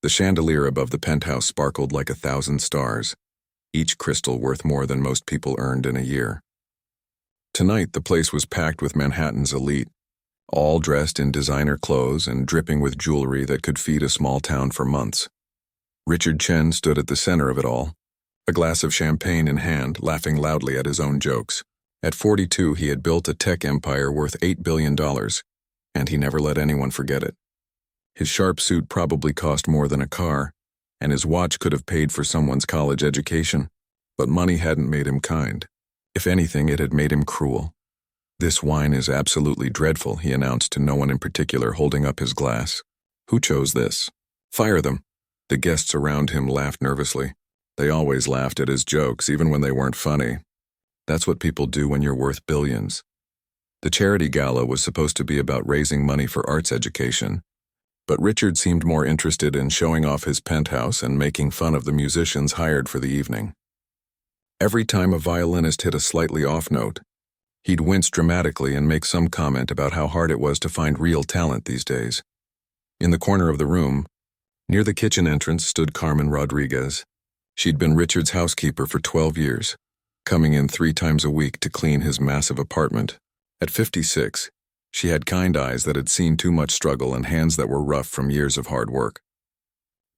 The chandelier above the penthouse sparkled like 1,000 stars, each crystal worth more than most people earned in a year. Tonight, the place was packed with Manhattan's elite, all dressed in designer clothes and dripping with jewelry that could feed a small town for months. Richard Chen stood at the center of it all, a glass of champagne in hand, laughing loudly at his own jokes. At 42, he had built a tech empire worth $8 billion, and he never let anyone forget it. His sharp suit probably cost more than a car, and his watch could have paid for someone's college education, but money hadn't made him kind. If anything, it had made him cruel. "This wine is absolutely dreadful," he announced to no one in particular, holding up his glass. "Who chose this?" "Fire them." The guests around him laughed nervously. They always laughed at his jokes, even when they weren't funny. That's what people do when you're worth billions. The charity gala was supposed to be about raising money for arts education, but Richard seemed more interested in showing off his penthouse and making fun of the musicians hired for the evening. Every time a violinist hit a slightly off note, he'd wince dramatically and make some comment about how hard it was to find real talent these days. In the corner of the room, near the kitchen entrance, stood Carmen Rodriguez. She'd been Richard's housekeeper for 12 years, coming in 3 times a week to clean his massive apartment. At 56, she had kind eyes that had seen too much struggle and hands that were rough from years of hard work.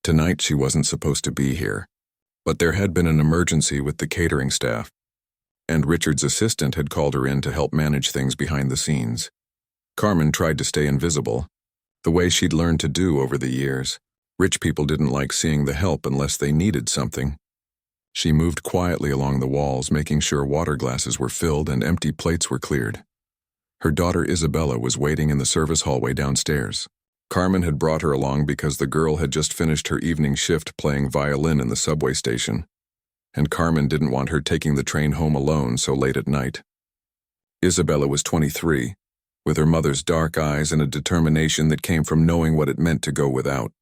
Tonight she wasn't supposed to be here, but there had been an emergency with the catering staff, and Richard's assistant had called her in to help manage things behind the scenes. Carmen tried to stay invisible, the way she'd learned to do over the years. Rich people didn't like seeing the help unless they needed something. She moved quietly along the walls, making sure water glasses were filled and empty plates were cleared. Her daughter Isabella was waiting in the service hallway downstairs. Carmen had brought her along because the girl had just finished her evening shift playing violin in the subway station, and Carmen didn't want her taking the train home alone so late at night. Isabella was 23, with her mother's dark eyes and a determination that came from knowing what it meant to go without.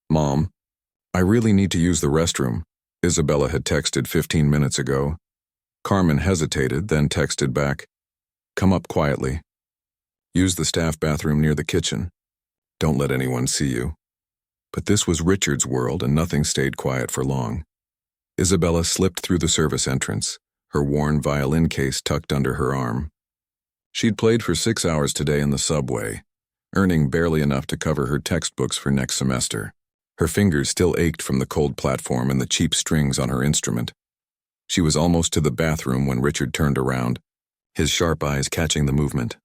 "Mom, I really need to use the restroom," Isabella had texted 15 minutes ago. Carmen hesitated, then texted back, "Come up quietly. Use the staff bathroom near the kitchen. Don't let anyone see you." But this was Richard's world, and nothing stayed quiet for long. Isabella slipped through the service entrance, her worn violin case tucked under her arm. She'd played for 6 hours today in the subway, earning barely enough to cover her textbooks for next semester. Her fingers still ached from the cold platform and the cheap strings on her instrument. She was almost to the bathroom when Richard turned around, his sharp eyes catching the movement.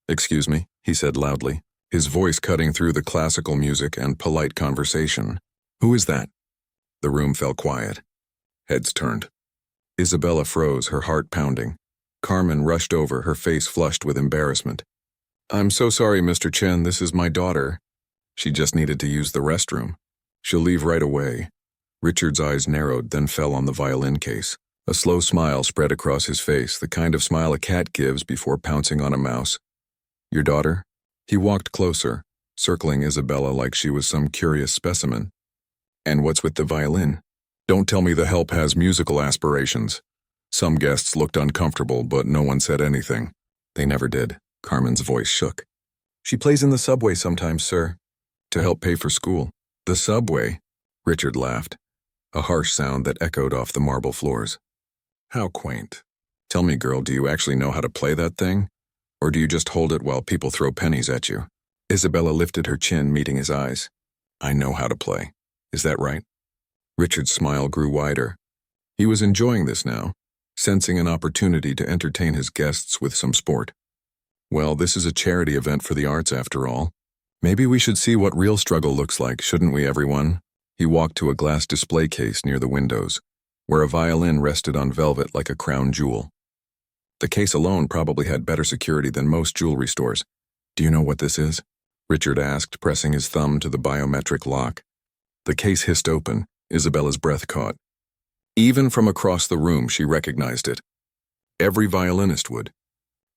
"Excuse me," he said loudly, his voice cutting through the classical music and polite conversation. "Who is that?" The room fell quiet. Heads turned. Isabella froze, her heart pounding. Carmen rushed over, her face flushed with embarrassment. "I'm so sorry, Mr. Chen, this is my daughter. She just needed to use the restroom. She'll leave right away." Richard's eyes narrowed, then fell on the violin case. A slow smile spread across his face, the kind of smile a cat gives before pouncing on a mouse. "Your daughter?" He walked closer, circling Isabella like she was some curious specimen. "And what's with the violin? Don't tell me the help has musical aspirations." Some guests looked uncomfortable, but no one said anything. They never did. Carmen's voice shook. "She plays in the subway sometimes, sir, to help pay for school." "The subway?" Richard laughed, a harsh sound that echoed off the marble floors. "How quaint. Tell me, girl, do you actually know how to play that thing? Or do you just hold it while people throw pennies at you?" Isabella lifted her chin, meeting his eyes. "I know how to play. Is that right?" Richard's smile grew wider. He was enjoying this now, sensing an opportunity to entertain his guests with some sport. "Well, this is a charity event for the arts after all. Maybe we should see what real struggle looks like, shouldn't we, everyone?" He walked to a glass display case near the windows, where a violin rested on velvet like a crown jewel. The case alone probably had better security than most jewelry stores. "Do you know what this is?" Richard asked, pressing his thumb to the biometric lock. The case hissed open. Isabella's breath caught. Even from across the room, she recognized it. Every violinist would.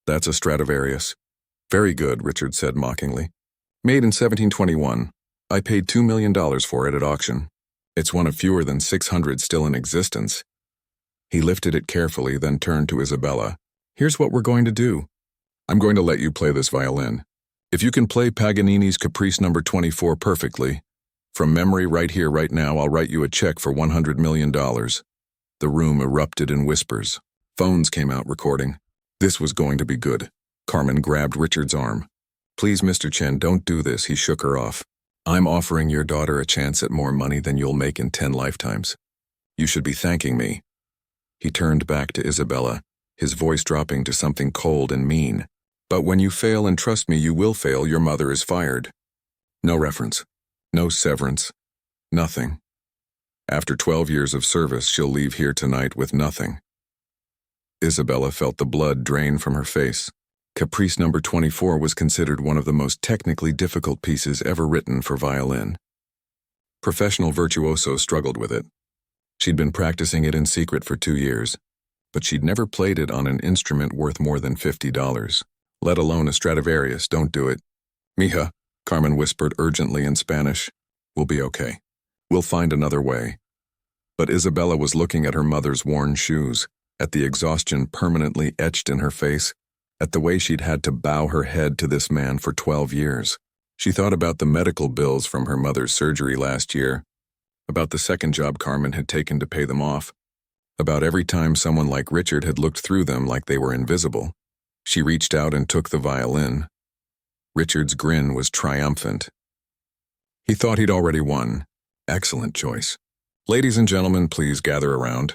"That's a Stradivarius." "Very good," Richard said mockingly. "Made in 1721. I paid $2 million for it at auction. It's one of fewer than 600 still in existence." He lifted it carefully, then turned to Isabella. "Here's what we're going to do. I'm going to let you play this violin. If you can play Paganini's Caprice No. 24 perfectly, From memory, right here, right now, I'll write you a check for $100 million. The room erupted in whispers. Phones came out recording. This was going to be good. Carmen grabbed Richard's arm. Please, Mr. Chen, don't do this, he shook her off. I'm offering your daughter a chance at more money than you'll make in 10 lifetimes. You should be thanking me. He turned back to Isabella, his voice dropping to something cold and mean. But when you fail, and trust me, you will fail, your mother is fired. No reference. No severance. Nothing. After 12 years of service, she'll leave here tonight with nothing. Isabella felt the blood drain from her face. Caprice number 24 was considered one of the most technically difficult pieces ever written for violin. Professional virtuosos struggled with it. She'd been practicing it in secret for 2 years, but she'd never played it on an instrument worth more than $50, let alone a Stradivarius. Don't do it. Mija, Carmen whispered urgently in Spanish. We'll be okay. We'll find another way. But Isabella was looking at her mother's worn shoes, at the exhaustion permanently etched in her face, at the way she'd had to bow her head to this man for 12 years. She thought about the medical bills from her mother's surgery last year, about the second job Carmen had taken to pay them off, about every time someone like Richard had looked through them like they were invisible. She reached out and took the violin. Richard's grin was triumphant. He thought he'd already won. Excellent choice. Ladies and gentlemen, please gather around.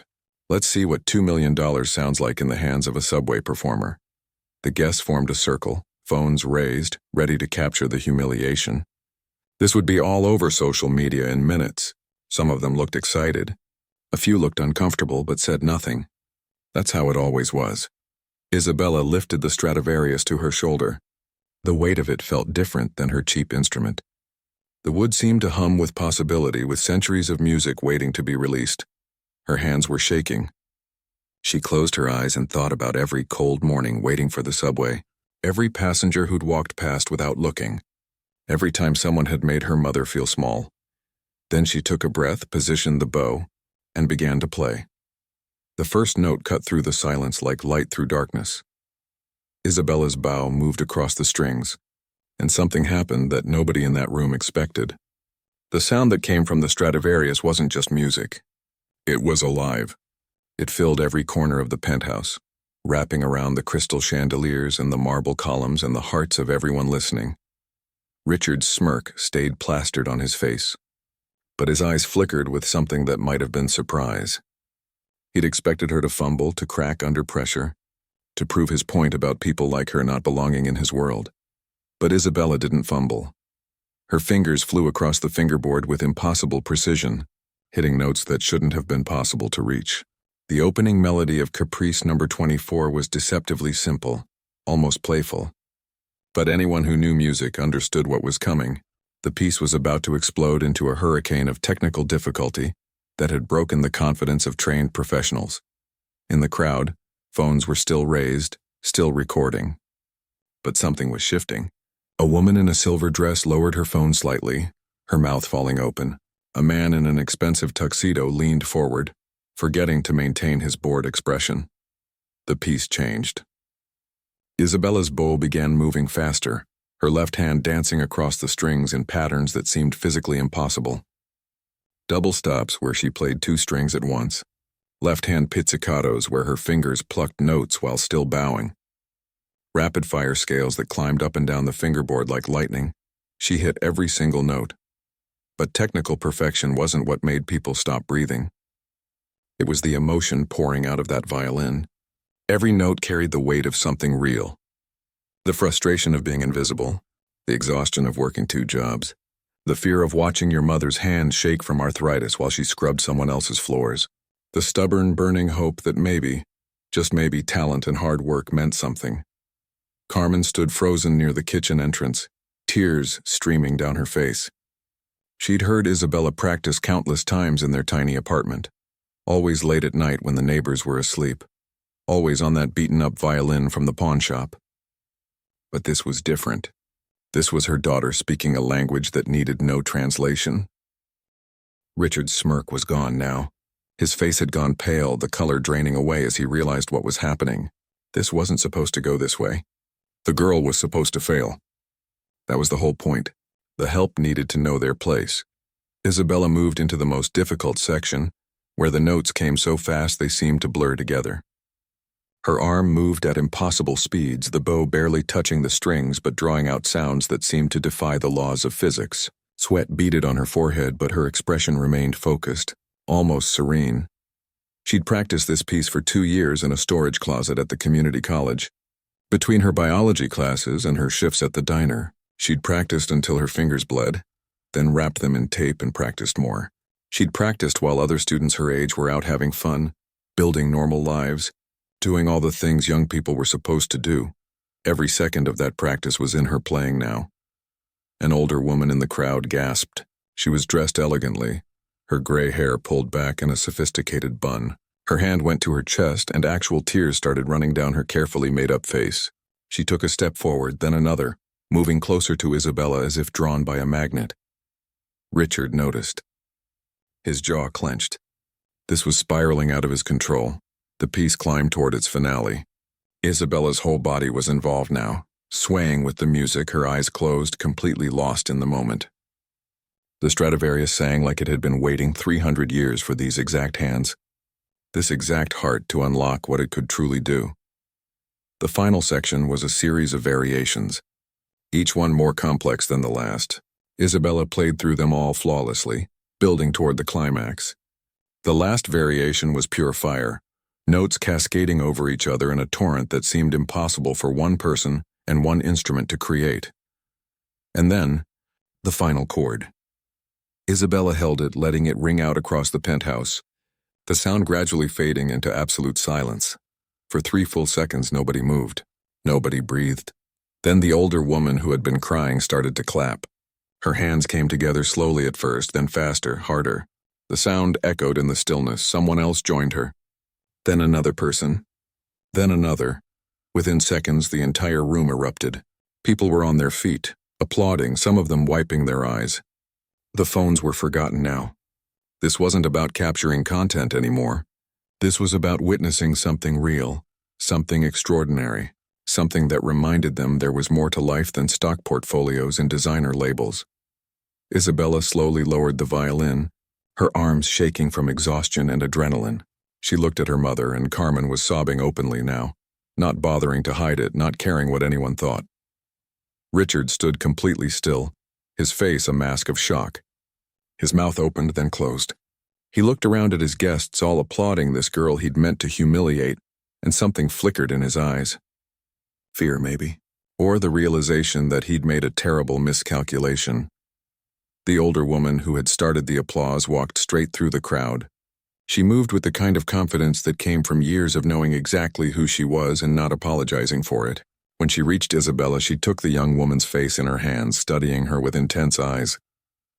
Let's see what $2 million sounds like in the hands of a subway performer. The guests formed a circle, phones raised, ready to capture the humiliation. This would be all over social media in minutes. Some of them looked excited. A few looked uncomfortable but said nothing. That's how it always was. Isabella lifted the Stradivarius to her shoulder. The weight of it felt different than her cheap instrument. The wood seemed to hum with possibility, with centuries of music waiting to be released. Her hands were shaking. She closed her eyes and thought about every cold morning waiting for the subway, every passenger who'd walked past without looking, every time someone had made her mother feel small. Then she took a breath, positioned the bow, and began to play. The first note cut through the silence like light through darkness. Isabella's bow moved across the strings, and something happened that nobody in that room expected. The sound that came from the Stradivarius wasn't just music. It was alive. It filled every corner of the penthouse, wrapping around the crystal chandeliers and the marble columns and the hearts of everyone listening. Richard's smirk stayed plastered on his face, but his eyes flickered with something that might have been surprise. He'd expected her to fumble, to crack under pressure, to prove his point about people like her not belonging in his world. But Isabella didn't fumble. Her fingers flew across the fingerboard with impossible precision, hitting notes that shouldn't have been possible to reach. The opening melody of Caprice number 24 was deceptively simple, almost playful. But anyone who knew music understood what was coming. The piece was about to explode into a hurricane of technical difficulty that had broken the confidence of trained professionals. In the crowd, phones were still raised, still recording. But something was shifting. A woman in a silver dress lowered her phone slightly, her mouth falling open. A man in an expensive tuxedo leaned forward, forgetting to maintain his bored expression. The piece changed. Isabella's bow began moving faster, her left hand dancing across the strings in patterns that seemed physically impossible. Double stops where she played 2 strings at once. Left-hand pizzicatos where her fingers plucked notes while still bowing. Rapid-fire scales that climbed up and down the fingerboard like lightning. She hit every single note. But technical perfection wasn't what made people stop breathing. It was the emotion pouring out of that violin. Every note carried the weight of something real. The frustration of being invisible, the exhaustion of working 2 jobs, the fear of watching your mother's hand shake from arthritis while she scrubbed someone else's floors, the stubborn, burning hope that maybe, just maybe, talent and hard work meant something. Carmen stood frozen near the kitchen entrance, tears streaming down her face. She'd heard Isabella practice countless times in their tiny apartment, always late at night when the neighbors were asleep, always on that beaten-up violin from the pawn shop. But this was different. This was her daughter speaking a language that needed no translation. Richard's smirk was gone now. His face had gone pale, the color draining away as he realized what was happening. This wasn't supposed to go this way. The girl was supposed to fail. That was the whole point. The help needed to know their place. Isabella moved into the most difficult section, where the notes came so fast they seemed to blur together. Her arm moved at impossible speeds, the bow barely touching the strings but drawing out sounds that seemed to defy the laws of physics. Sweat beaded on her forehead, but her expression remained focused, almost serene. She'd practiced this piece for 2 years in a storage closet at the community college. Between her biology classes and her shifts at the diner, she'd practiced until her fingers bled, then wrapped them in tape and practiced more. She'd practiced while other students her age were out having fun, building normal lives, doing all the things young people were supposed to do. Every second of that practice was in her playing now. An older woman in the crowd gasped. She was dressed elegantly, her gray hair pulled back in a sophisticated bun. Her hand went to her chest, and actual tears started running down her carefully made-up face. She took a step forward, then another, moving closer to Isabella as if drawn by a magnet. Richard noticed. His jaw clenched. This was spiraling out of his control. The piece climbed toward its finale. Isabella's whole body was involved now, swaying with the music, her eyes closed, completely lost in the moment. The Stradivarius sang like it had been waiting 300 years for these exact hands, this exact heart to unlock what it could truly do. The final section was a series of variations, each one more complex than the last. Isabella played through them all flawlessly, building toward the climax. The last variation was pure fire, notes cascading over each other in a torrent that seemed impossible for one person and one instrument to create. And then, the final chord. Isabella held it, letting it ring out across the penthouse, the sound gradually fading into absolute silence. For 3 full seconds, nobody moved. Nobody breathed. Then the older woman who had been crying started to clap. Her hands came together slowly at first, then faster, harder. The sound echoed in the stillness. Someone else joined her. Then another person. Then another. Within seconds, the entire room erupted. People were on their feet, applauding, some of them wiping their eyes. The phones were forgotten now. This wasn't about capturing content anymore. This was about witnessing something real, something extraordinary, something that reminded them there was more to life than stock portfolios and designer labels. Isabella slowly lowered the violin, her arms shaking from exhaustion and adrenaline. She looked at her mother, and Carmen was sobbing openly now, not bothering to hide it, not caring what anyone thought. Richard stood completely still, his face a mask of shock. His mouth opened, then closed. He looked around at his guests, all applauding this girl he'd meant to humiliate, and something flickered in his eyes. Fear, maybe, or the realization that he'd made a terrible miscalculation. The older woman who had started the applause walked straight through the crowd. She moved with the kind of confidence that came from years of knowing exactly who she was and not apologizing for it. When she reached Isabella, she took the young woman's face in her hands, studying her with intense eyes.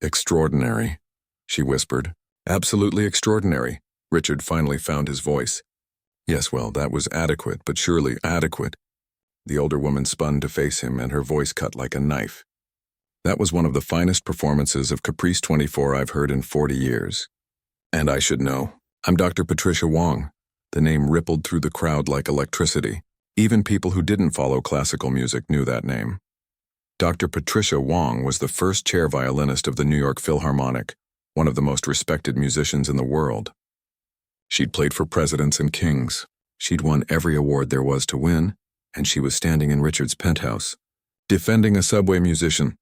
"Extraordinary," she whispered. "Absolutely extraordinary." Richard finally found his voice. Yes, well, that was adequate, but surely adequate. The older woman spun to face him, and her voice cut like a knife. "That was one of the finest performances of Caprice 24 I've heard in 40 years. And I should know. I'm Dr. Patricia Wong." The name rippled through the crowd like electricity. Even people who didn't follow classical music knew that name. Dr. Patricia Wong was the first chair violinist of the New York Philharmonic, one of the most respected musicians in the world. She'd played for presidents and kings. She'd won every award there was to win, and she was standing in Richard's penthouse, defending a subway musician.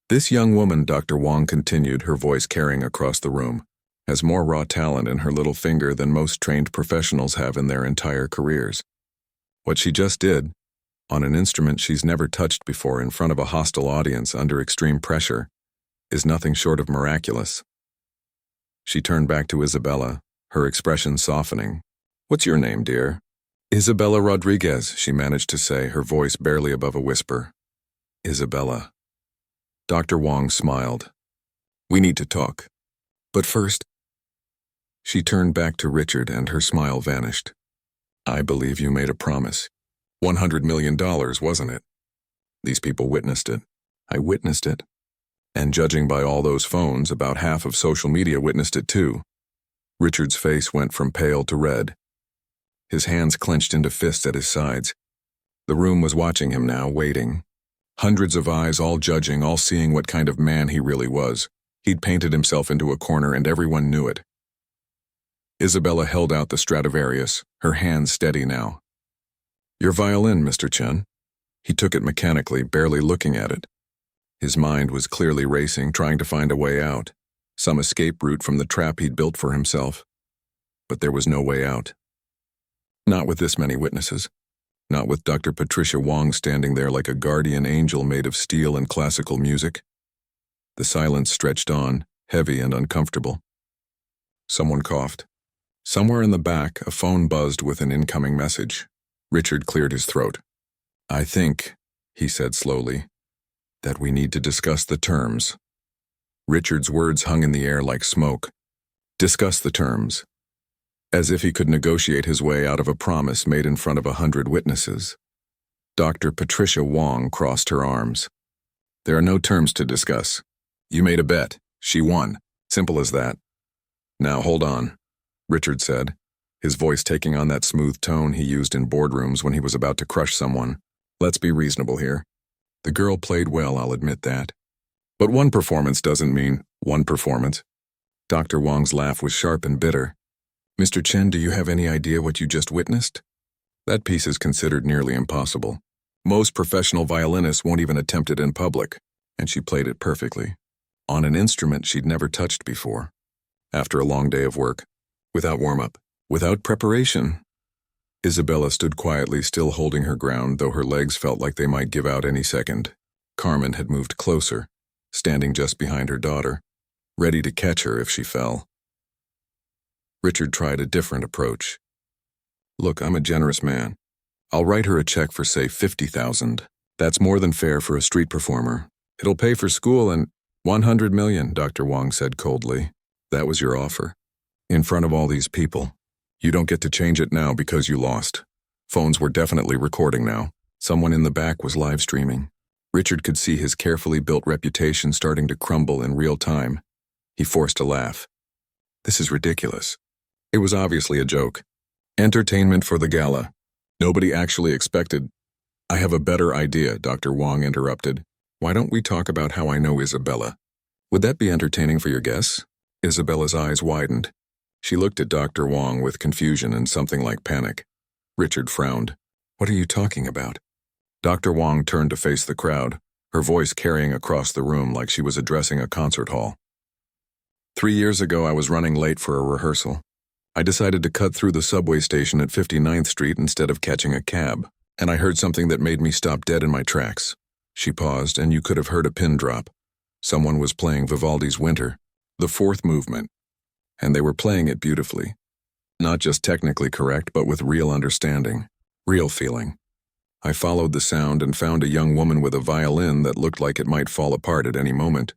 This young woman, Dr. Wong continued, her voice carrying across the room, has more raw talent in her little finger than most trained professionals have in their entire careers. What she just did, on an instrument she's never touched before in front of a hostile audience under extreme pressure, is nothing short of miraculous. She turned back to Isabella, her expression softening. "What's your name, dear?" "Isabella Rodriguez," she managed to say, her voice barely above a whisper. "Isabella." Dr. Wong smiled. "We need to talk. But first—" She turned back to Richard, and her smile vanished. "I believe you made a promise. $100 million, wasn't it? These people witnessed it. I witnessed it. And judging by all those phones, about half of social media witnessed it too." Richard's face went from pale to red. His hands clenched into fists at his sides. The room was watching him now, waiting. Hundreds of eyes, all judging, all seeing what kind of man he really was. He'd painted himself into a corner and everyone knew it. Isabella held out the Stradivarius, her hands steady now. "Your violin, Mr. Chen." He took it mechanically, barely looking at it. His mind was clearly racing, trying to find a way out, some escape route from the trap he'd built for himself. But there was no way out. Not with this many witnesses. Not with Dr. Patricia Wong standing there like a guardian angel made of steel and classical music. The silence stretched on, heavy and uncomfortable. Someone coughed. Somewhere in the back, a phone buzzed with an incoming message. Richard cleared his throat. "I think," he said slowly, "that we need to discuss the terms." Richard's words hung in the air like smoke. Discuss the terms. As if he could negotiate his way out of a promise made in front of 100 witnesses. Dr. Patricia Wong crossed her arms. "There are no terms to discuss. You made a bet. She won. Simple as that." "Now hold on," Richard said, his voice taking on that smooth tone he used in boardrooms when he was about to crush someone. "Let's be reasonable here. The girl played well, I'll admit that. But one performance doesn't mean one performance." Dr. Wong's laugh was sharp and bitter. "Mr. Chen, do you have any idea what you just witnessed? That piece is considered nearly impossible. Most professional violinists won't even attempt it in public, and she played it perfectly. On an instrument she'd never touched before. After a long day of work, without warm-up, without preparation." Isabella stood quietly, still holding her ground, though her legs felt like they might give out any second. Carmen had moved closer, standing just behind her daughter, ready to catch her if she fell. Richard tried a different approach. "Look, I'm a generous man. I'll write her a check for, say, 50,000. That's more than fair for a street performer. It'll pay for school and 100 million, Dr. Wong said coldly. That was your offer. In front of all these people. You don't get to change it now because you lost. Phones were definitely recording now. Someone in the back was live streaming." Richard could see his carefully built reputation starting to crumble in real time. He forced a laugh. "This is ridiculous." It was obviously a joke. Entertainment for the gala. Nobody actually expected. "I have a better idea," Dr. Wong interrupted. "Why don't we talk about how I know Isabella? Would that be entertaining for your guests?" Isabella's eyes widened. She looked at Dr. Wong with confusion and something like panic. Richard frowned. "What are you talking about?" Dr. Wong turned to face the crowd, her voice carrying across the room like she was addressing a concert hall. 3 years ago, I was running late for a rehearsal. I decided to cut through the subway station at 59th Street instead of catching a cab, and I heard something that made me stop dead in my tracks. She paused, and you could have heard a pin drop. Someone was playing Vivaldi's Winter, the fourth movement, and they were playing it beautifully. Not just technically correct, but with real understanding, real feeling. I followed the sound and found a young woman with a violin that looked like it might fall apart at any moment.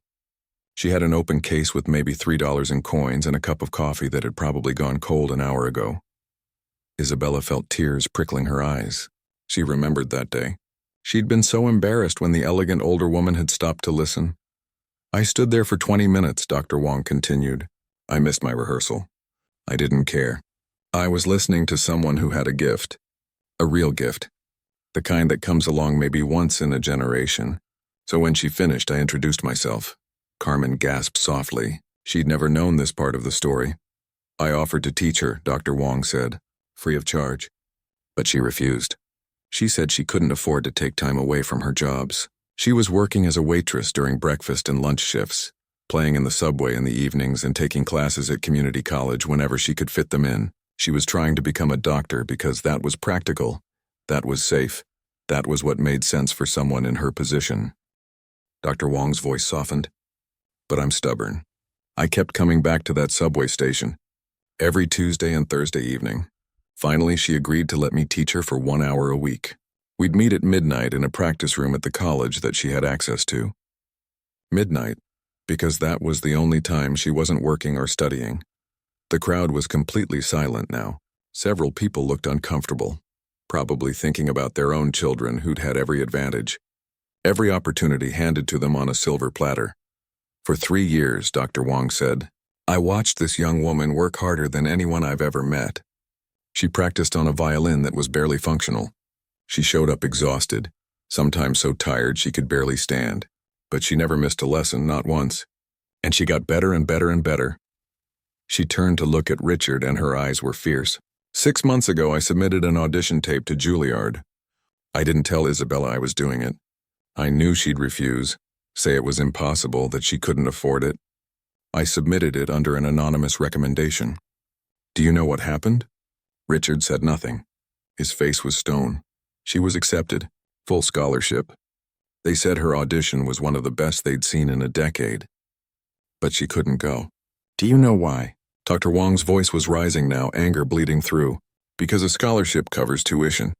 She had an open case with maybe $3 in coins and a cup of coffee that had probably gone cold an hour ago. Isabella felt tears prickling her eyes. She remembered that day. She'd been so embarrassed when the elegant older woman had stopped to listen. "I stood there for 20 minutes, Dr. Wong continued. I missed my rehearsal. I didn't care. I was listening to someone who had a gift. A real gift. The kind that comes along maybe once in a generation. So when she finished, I introduced myself." Carmen gasped softly. She'd never known this part of the story. "I offered to teach her," Dr. Wong said, "free of charge. But she refused. She said she couldn't afford to take time away from her jobs. She was working as a waitress during breakfast and lunch shifts, playing in the subway in the evenings and taking classes at community college whenever she could fit them in. She was trying to become a doctor because that was practical, that was safe, that was what made sense for someone in her position." Dr. Wong's voice softened. "But I'm stubborn. I kept coming back to that subway station, every Tuesday and Thursday evening. Finally, she agreed to let me teach her for 1 hour a week. We'd meet at midnight in a practice room at the college that she had access to. Midnight, because that was the only time she wasn't working or studying. The crowd was completely silent now. Several people looked uncomfortable, probably thinking about their own children who'd had every advantage, every opportunity handed to them on a silver platter. For 3 years, Dr. Wong said, I watched this young woman work harder than anyone I've ever met. She practiced on a violin that was barely functional. She showed up exhausted, sometimes so tired she could barely stand, but she never missed a lesson, not once. And she got better and better and better. She turned to look at Richard and her eyes were fierce. 6 months ago, I submitted an audition tape to Juilliard. I didn't tell Isabella I was doing it. I knew she'd refuse, say it was impossible, that she couldn't afford it. I submitted it under an anonymous recommendation. Do you know what happened? Richard said nothing. His face was stone. She was accepted, full scholarship. They said her audition was one of the best they'd seen in a decade. But she couldn't go. Do you know why? Dr. Wong's voice was rising now, anger bleeding through. Because a scholarship covers tuition.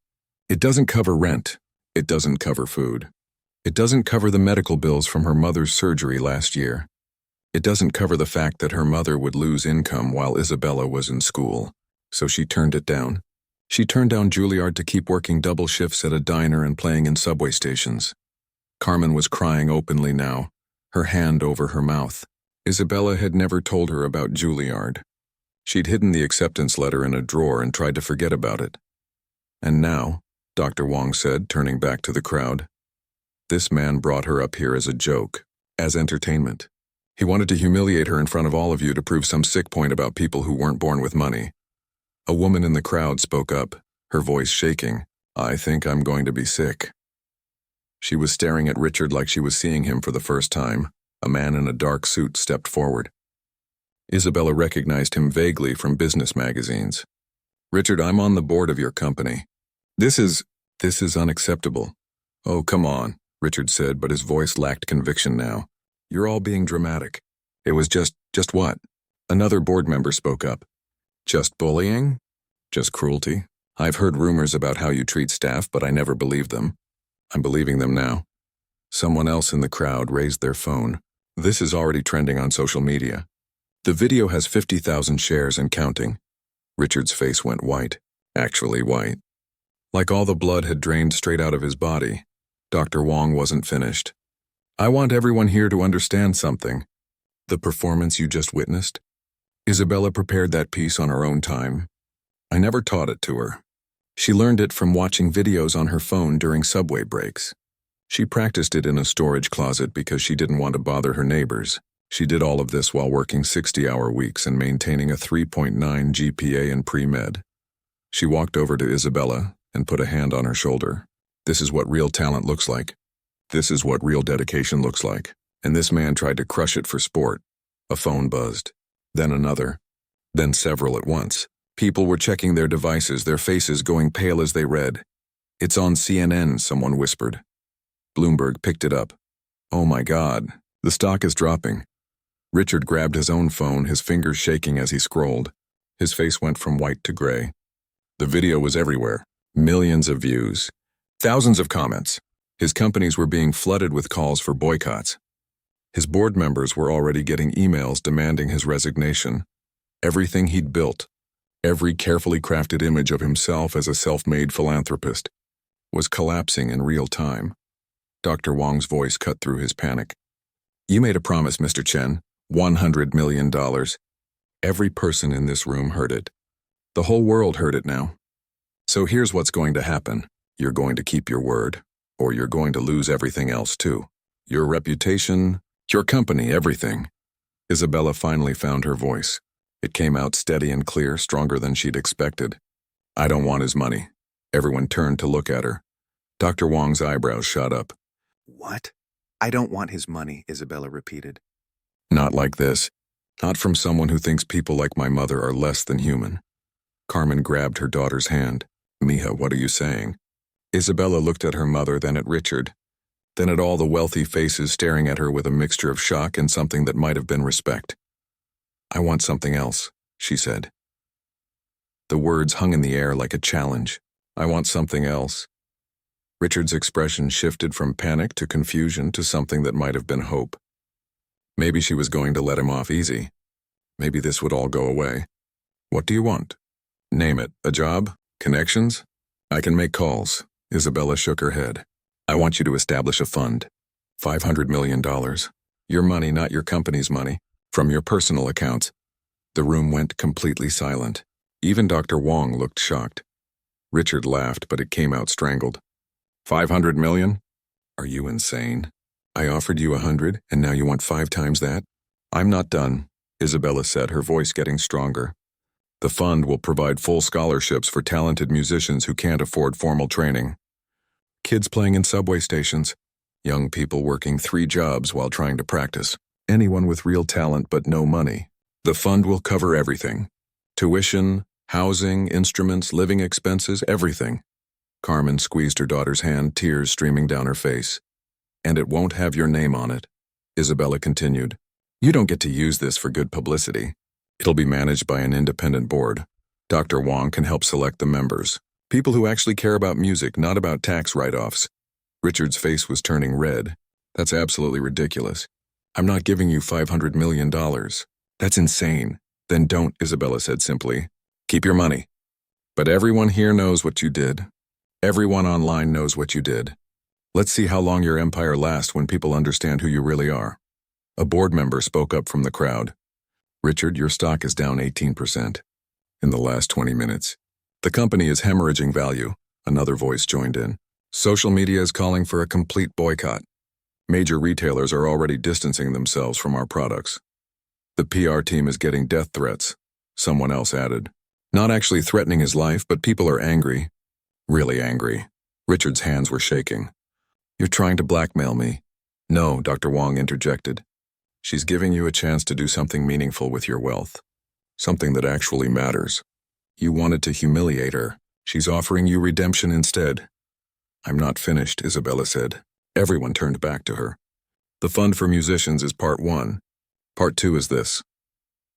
It doesn't cover rent. It doesn't cover food. It doesn't cover the medical bills from her mother's surgery last year. It doesn't cover the fact that her mother would lose income while Isabella was in school. So she turned it down. She turned down Juilliard to keep working double shifts at a diner and playing in subway stations. Carmen was crying openly now, her hand over her mouth. Isabella had never told her about Juilliard. She'd hidden the acceptance letter in a drawer and tried to forget about it. And now, Dr. Wong said, turning back to the crowd, this man brought her up here as a joke, as entertainment. He wanted to humiliate her in front of all of you to prove some sick point about people who weren't born with money. A woman in the crowd spoke up, her voice shaking. I think I'm going to be sick. She was staring at Richard like she was seeing him for the first time. A man in a dark suit stepped forward. Isabella recognized him vaguely from business magazines. Richard, I'm on the board of your company. This is unacceptable. Oh, come on, Richard said, but his voice lacked conviction now. You're all being dramatic. It was just what? Another board member spoke up. Just bullying? Just cruelty? I've heard rumors about how you treat staff, but I never believed them. I'm believing them now. Someone else in the crowd raised their phone. This is already trending on social media. The video has 50,000 shares and counting. Richard's face went white, actually white. Like all the blood had drained straight out of his body, Dr. Wong wasn't finished. I want everyone here to understand something. The performance you just witnessed? Isabella prepared that piece on her own time. I never taught it to her. She learned it from watching videos on her phone during subway breaks. She practiced it in a storage closet because she didn't want to bother her neighbors. She did all of this while working 60-hour weeks and maintaining a 3.9 GPA in pre-med. She walked over to Isabella and put a hand on her shoulder. This is what real talent looks like. This is what real dedication looks like. And this man tried to crush it for sport. A phone buzzed. Then another. Then several at once. People were checking their devices, their faces going pale as they read. It's on CNN, someone whispered. Bloomberg picked it up. Oh my God, the stock is dropping. Richard grabbed his own phone, his fingers shaking as he scrolled. His face went from white to gray. The video was everywhere. Millions of views. Thousands of comments. His companies were being flooded with calls for boycotts. His board members were already getting emails demanding his resignation. Everything he'd built, every carefully crafted image of himself as a self-made philanthropist, was collapsing in real time. Dr. Wong's voice cut through his panic. You made a promise, Mr. Chen. $100 million. Every person in this room heard it. The whole world heard it now. So here's what's going to happen. You're going to keep your word, or you're going to lose everything else too. Your reputation, your company, everything. Isabella finally found her voice. It came out steady and clear, stronger than she'd expected. I don't want his money. Everyone turned to look at her. Dr. Wong's eyebrows shot up. What? I don't want his money, Isabella repeated. Not like this. Not from someone who thinks people like my mother are less than human. Carmen grabbed her daughter's hand. Mija, what are you saying? Isabella looked at her mother, then at Richard, then at all the wealthy faces staring at her with a mixture of shock and something that might have been respect. I want something else, she said. The words hung in the air like a challenge. I want something else. Richard's expression shifted from panic to confusion to something that might have been hope. Maybe she was going to let him off easy. Maybe this would all go away. What do you want? Name it. A job? Connections? I can make calls. Isabella shook her head. I want you to establish a fund. $500 million. Your money, not your company's money. From your personal accounts. The room went completely silent. Even Dr. Wong looked shocked. Richard laughed, but it came out strangled. 500 million? Are you insane? I offered you 100, and now you want 5 times that? I'm not done, Isabella said, her voice getting stronger. The fund will provide full scholarships for talented musicians who can't afford formal training. Kids playing in subway stations, young people working 3 jobs while trying to practice, anyone with real talent but no money. The fund will cover everything. Tuition, housing, instruments, living expenses, everything. Carmen squeezed her daughter's hand, tears streaming down her face. And it won't have your name on it, Isabella continued. You don't get to use this for good publicity. It'll be managed by an independent board. Dr. Wong can help select the members. People who actually care about music, not about tax write-offs. Richard's face was turning red. That's absolutely ridiculous. I'm not giving you $500 million. That's insane. Then don't, Isabella said simply. Keep your money. But everyone here knows what you did. Everyone online knows what you did. Let's see how long your empire lasts when people understand who you really are. A board member spoke up from the crowd. Richard, your stock is down 18% in the last 20 minutes. The company is hemorrhaging value, another voice joined in. Social media is calling for a complete boycott. Major retailers are already distancing themselves from our products. The PR team is getting death threats, someone else added. Not actually threatening his life, but people are angry. Really angry. Richard's hands were shaking. You're trying to blackmail me. No, Dr. Wong interjected. She's giving you a chance to do something meaningful with your wealth. Something that actually matters. You wanted to humiliate her. She's offering you redemption instead. I'm not finished, Isabella said. Everyone turned back to her. The fund for musicians is part 1. Part 2 is this.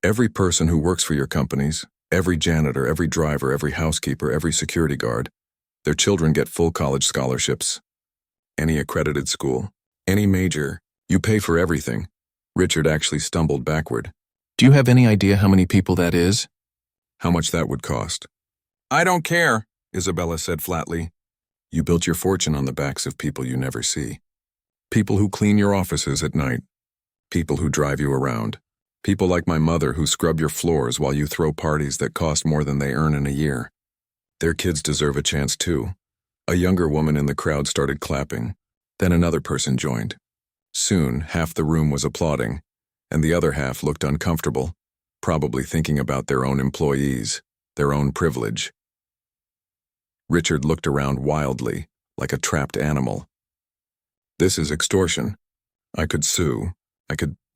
Every person who works for your companies, every janitor, every driver, every housekeeper, every security guard, their children get full college scholarships. Any accredited school, any major, you pay for everything. Richard actually stumbled backward. Do you have any idea how many people that is? How much that would cost? I don't care, Isabella said flatly. You built your fortune on the backs of people you never see. People who clean your offices at night. People who drive you around. People like my mother who scrub your floors while you throw parties that cost more than they earn in a year. Their kids deserve a chance too. A younger woman in the crowd started clapping. Then another person joined. Soon, half the room was applauding, and the other half looked uncomfortable, probably thinking about their own employees, their own privilege. Richard looked around wildly, like a trapped animal. This is extortion. I could sue.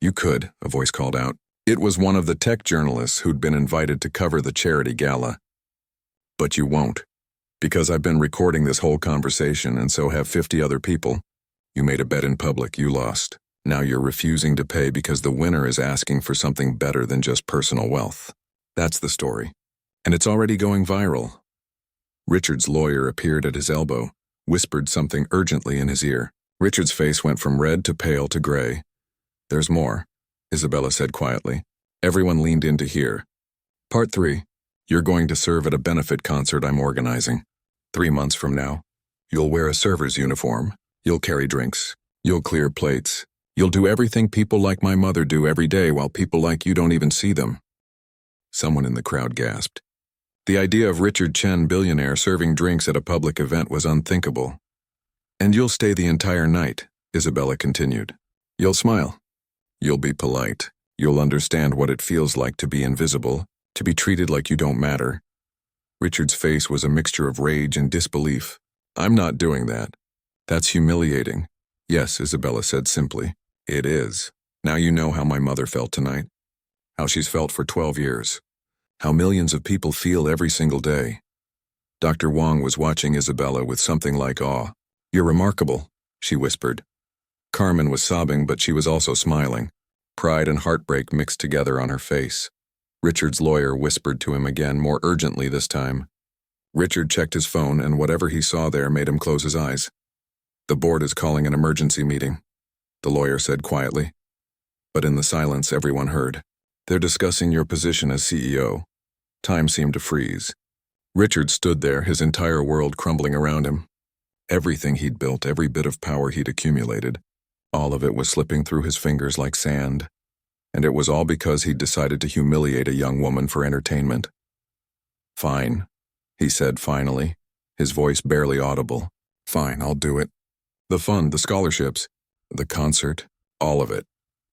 You could, a voice called out. It was one of the tech journalists who'd been invited to cover the charity gala. But you won't. Because I've been recording this whole conversation and so have 50 other people. You made a bet in public, you lost. Now you're refusing to pay because the winner is asking for something better than just personal wealth. That's the story. And it's already going viral. Richard's lawyer appeared at his elbow, whispered something urgently in his ear. Richard's face went from red to pale to gray. There's more, Isabella said quietly. Everyone leaned in to hear. Part 3. You're going to serve at a benefit concert I'm organizing. 3 months from now. You'll wear a server's uniform. You'll carry drinks. You'll clear plates. You'll do everything people like my mother do every day while people like you don't even see them. Someone in the crowd gasped. The idea of Richard Chen, billionaire, serving drinks at a public event was unthinkable. And you'll stay the entire night, Isabella continued. You'll smile. You'll be polite. You'll understand what it feels like to be invisible, to be treated like you don't matter. Richard's face was a mixture of rage and disbelief. I'm not doing that. That's humiliating. Yes, Isabella said simply. It is. Now you know how my mother felt tonight. How she's felt for 12 years. How millions of people feel every single day. Dr. Wong was watching Isabella with something like awe. You're remarkable, she whispered. Carmen was sobbing, but she was also smiling. Pride and heartbreak mixed together on her face. Richard's lawyer whispered to him again, more urgently this time. Richard checked his phone, and whatever he saw there made him close his eyes. The board is calling an emergency meeting, the lawyer said quietly. But in the silence, everyone heard. They're discussing your position as CEO. Time seemed to freeze. Richard stood there, his entire world crumbling around him. Everything he'd built, every bit of power he'd accumulated, all of it was slipping through his fingers like sand. And it was all because he'd decided to humiliate a young woman for entertainment. Fine, he said finally, his voice barely audible. Fine, I'll do it. The fund, the scholarships, the concert, all of it.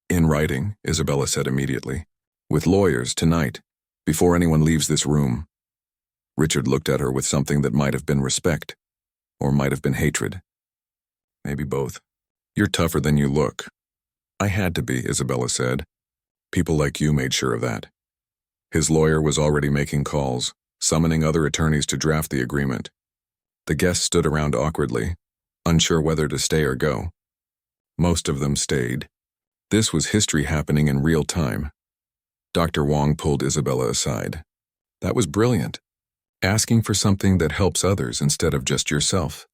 In writing, Isabella said immediately. With lawyers, tonight, before anyone leaves this room. Richard looked at her with something that might have been respect, or might have been hatred. Maybe both. You're tougher than you look. I had to be, Isabella said. People like you made sure of that. His lawyer was already making calls, summoning other attorneys to draft the agreement. The guests stood around awkwardly, unsure whether to stay or go. Most of them stayed. This was history happening in real time. Dr. Wong pulled Isabella aside. That was brilliant. Asking for something that helps others instead of just yourself.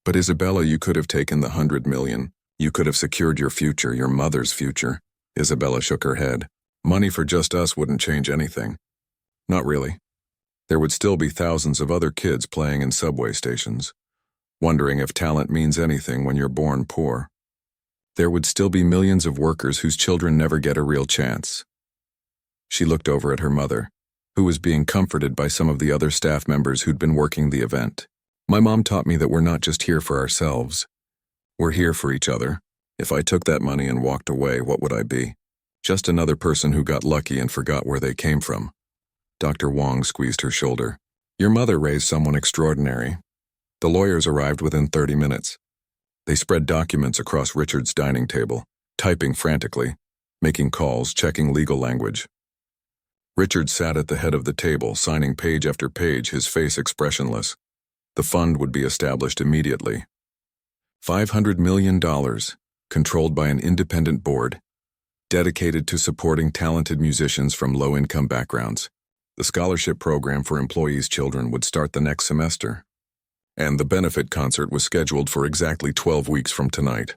But Isabella, you could have taken the 100 million. You could have secured your future, your mother's future. Isabella shook her head. Money for just us wouldn't change anything. Not really. There would still be thousands of other kids playing in subway stations, wondering if talent means anything when you're born poor. There would still be millions of workers whose children never get a real chance. She looked over at her mother, who was being comforted by some of the other staff members who'd been working the event. My mom taught me that we're not just here for ourselves. We're here for each other. If I took that money and walked away, what would I be? Just another person who got lucky and forgot where they came from. Dr. Wong squeezed her shoulder. Your mother raised someone extraordinary. The lawyers arrived within 30 minutes. They spread documents across Richard's dining table, typing frantically, making calls, checking legal language. Richard sat at the head of the table, signing page after page, his face expressionless. The fund would be established immediately. $500 million, controlled by an independent board, dedicated to supporting talented musicians from low-income backgrounds. The scholarship program for employees' children would start the next semester. And the benefit concert was scheduled for exactly 12 weeks from tonight.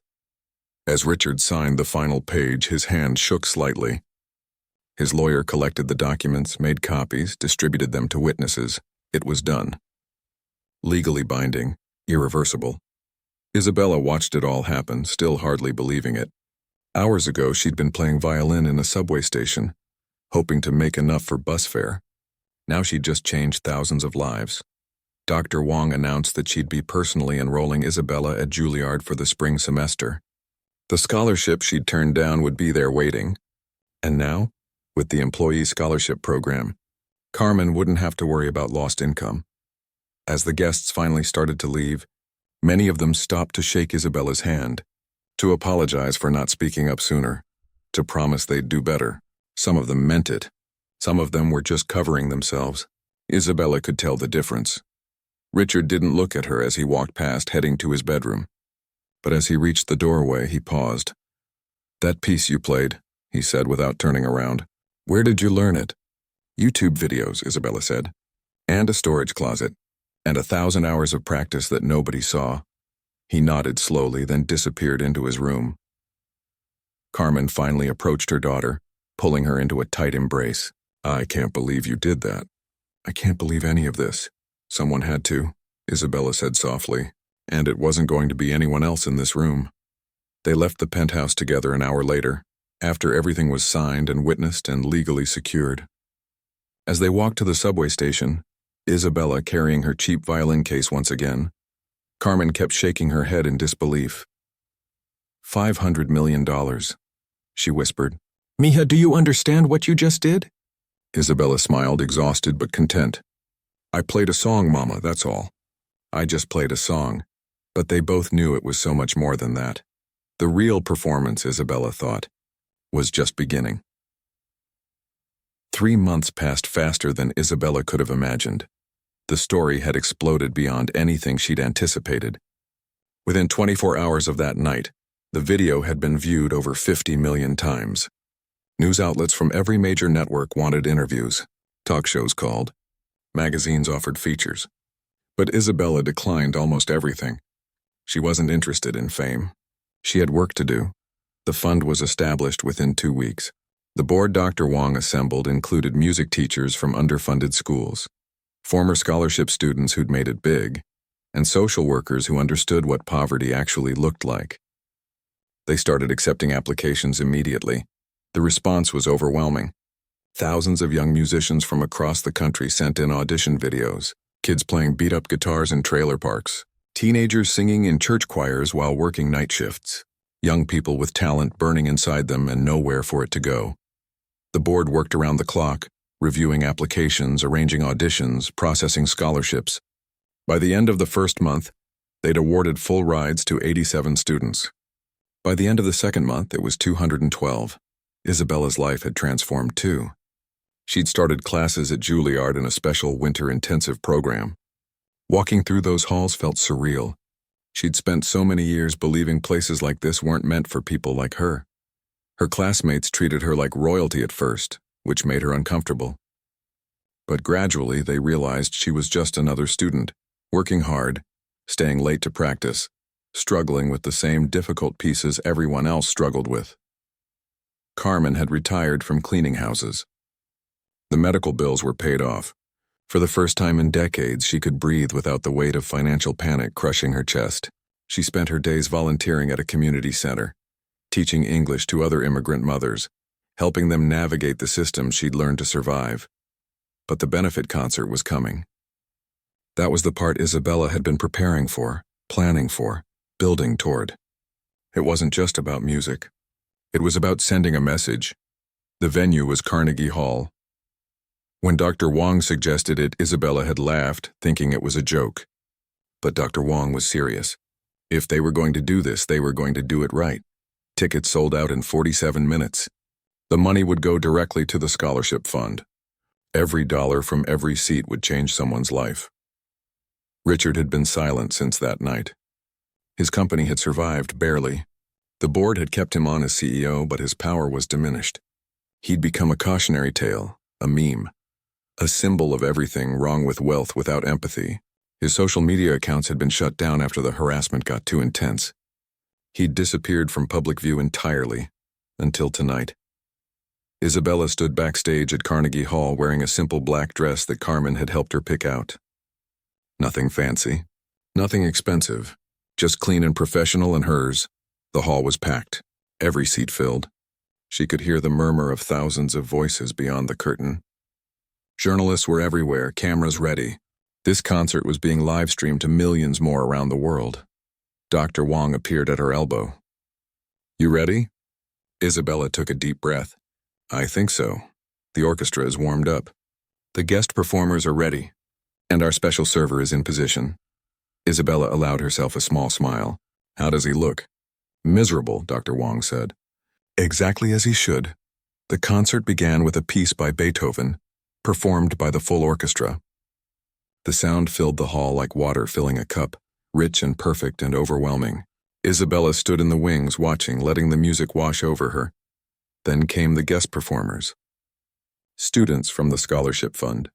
As Richard signed the final page, his hand shook slightly. His lawyer collected the documents, made copies, distributed them to witnesses. It was done. Legally binding, irreversible. Isabella watched it all happen, still hardly believing it. Hours ago, she'd been playing violin in a subway station, hoping to make enough for bus fare. Now she'd just changed thousands of lives. Dr. Wong announced that she'd be personally enrolling Isabella at Juilliard for the spring semester. The scholarship she'd turned down would be there waiting. And now, with the employee scholarship program, Carmen wouldn't have to worry about lost income. As the guests finally started to leave, many of them stopped to shake Isabella's hand, to apologize for not speaking up sooner, to promise they'd do better. Some of them meant it. Some of them were just covering themselves. Isabella could tell the difference. Richard didn't look at her as he walked past, heading to his bedroom. But as he reached the doorway, he paused. That piece you played, he said without turning around. Where did you learn it? YouTube videos, Isabella said. And a storage closet. And 1,000 hours of practice that nobody saw. He nodded slowly, then disappeared into his room. Carmen finally approached her daughter, pulling her into a tight embrace. I can't believe you did that. I can't believe any of this. Someone had to, Isabella said softly, and it wasn't going to be anyone else in this room. They left the penthouse together an hour later, after everything was signed and witnessed and legally secured. As they walked to the subway station, Isabella carrying her cheap violin case once again, Carmen kept shaking her head in disbelief. $500 million, she whispered. Mija, do you understand what you just did? Isabella smiled, exhausted but content. I played a song, Mama, that's all. I just played a song. But they both knew it was so much more than that. The real performance, Isabella thought, was just beginning. 3 months passed faster than Isabella could have imagined. The story had exploded beyond anything she'd anticipated. Within 24 hours of that night, the video had been viewed over 50 million times. News outlets from every major network wanted interviews, talk shows called, magazines offered features. But Isabella declined almost everything. She wasn't interested in fame. She had work to do. The fund was established within 2 weeks. The board Dr. Wong assembled included music teachers from underfunded schools, former scholarship students who'd made it big, and social workers who understood what poverty actually looked like. They started accepting applications immediately. The response was overwhelming. Thousands of young musicians from across the country sent in audition videos, kids playing beat-up guitars in trailer parks, teenagers singing in church choirs while working night shifts. young people with talent burning inside them and nowhere for it to go. The board worked around the clock, reviewing applications, arranging auditions, processing scholarships. By the end of the first month, they'd awarded full rides to 87 students. By the end of the second month, it was 212. Isabella's life had transformed too. She'd started classes at Juilliard in a special winter intensive program. Walking through those halls felt surreal. She'd spent so many years believing places like this weren't meant for people like her. Her classmates treated her like royalty at first, which made her uncomfortable. But gradually they realized she was just another student, working hard, staying late to practice, struggling with the same difficult pieces everyone else struggled with. Carmen had retired from cleaning houses. The medical bills were paid off. For the first time in decades, she could breathe without the weight of financial panic crushing her chest. She spent her days volunteering at a community center, teaching English to other immigrant mothers, helping them navigate the systems she'd learned to survive. But the benefit concert was coming. That was the part Isabella had been preparing for, planning for, building toward. It wasn't just about music. It was about sending a message. The venue was Carnegie Hall. When Dr. Wong suggested it, Isabella had laughed, thinking it was a joke. But Dr. Wong was serious. If they were going to do this, they were going to do it right. Tickets sold out in 47 minutes. The money would go directly to the scholarship fund. Every dollar from every seat would change someone's life. Richard had been silent since that night. His company had survived barely. The board had kept him on as CEO, but his power was diminished. He'd become a cautionary tale, a meme. A symbol of everything wrong with wealth without empathy. His social media accounts had been shut down after the harassment got too intense. He'd disappeared from public view entirely, until tonight. Isabella stood backstage at Carnegie Hall wearing a simple black dress that Carmen had helped her pick out. Nothing fancy, nothing expensive, just clean and professional and hers. The hall was packed, every seat filled. She could hear the murmur of thousands of voices beyond the curtain. Journalists were everywhere, cameras ready. This concert was being live-streamed to millions more around the world. Dr. Wong appeared at her elbow. "You ready?" Isabella took a deep breath. "I think so. The orchestra is warmed up. The guest performers are ready, and our special server is in position." Isabella allowed herself a small smile. "How does he look?" "Miserable," Dr. Wong said. "Exactly as he should." The concert began with a piece by Beethoven, performed by the full orchestra. The sound filled the hall like water filling a cup, rich and perfect and overwhelming. Isabella stood in the wings watching, letting the music wash over her. Then came the guest performers. Students from the scholarship fund.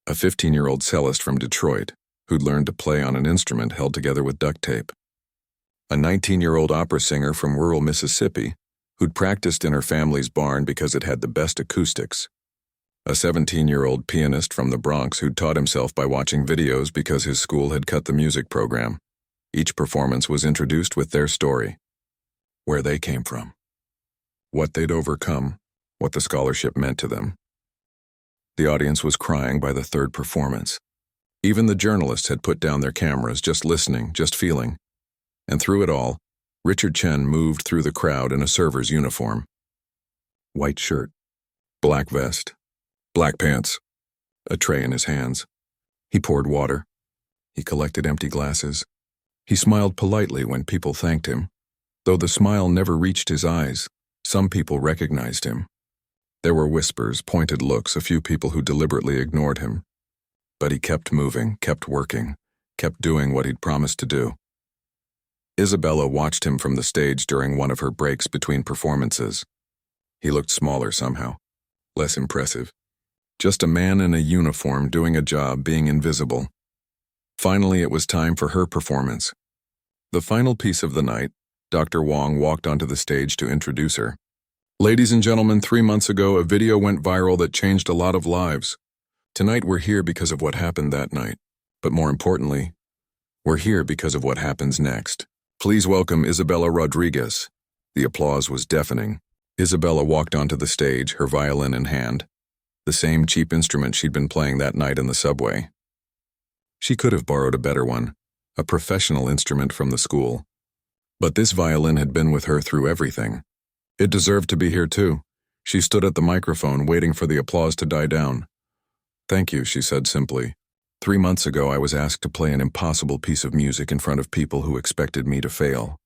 A 15-year-old cellist from Detroit, who'd learned to play on an instrument held together with duct tape. A 19-year-old opera singer from rural Mississippi, who'd practiced in her family's barn because it had the best acoustics. A 17-year-old pianist from the Bronx who'd taught himself by watching videos because his school had cut the music program. Each performance was introduced with their story, where they came from, what they'd overcome, what the scholarship meant to them. The audience was crying by the third performance. Even the journalists had put down their cameras, just listening, just feeling. And through it all, Richard Chen moved through the crowd in a server's uniform. White shirt, black vest, black pants, a tray in his hands. He poured water. He collected empty glasses. He smiled politely when people thanked him. Though the smile never reached his eyes, some people recognized him. There were whispers, pointed looks, a few people who deliberately ignored him. But he kept moving, kept working, kept doing what he'd promised to do. Isabella watched him from the stage during one of her breaks between performances. He looked smaller somehow, less impressive. Just a man in a uniform doing a job, being invisible. Finally, it was time for her performance. The final piece of the night, Dr. Wong walked onto the stage to introduce her. "Ladies and gentlemen, 3 months ago, a video went viral that changed a lot of lives. Tonight, we're here because of what happened that night. But more importantly, we're here because of what happens next. Please welcome Isabella Rodriguez." The applause was deafening. Isabella walked onto the stage, her violin in hand, the same cheap instrument she'd been playing that night in the subway. She could have borrowed a better one, a professional instrument from the school. But this violin had been with her through everything. It deserved to be here too. She stood at the microphone, waiting for the applause to die down. "Thank you," she said simply. 3 months ago, I was asked to play an impossible piece of music in front of people who expected me to fail.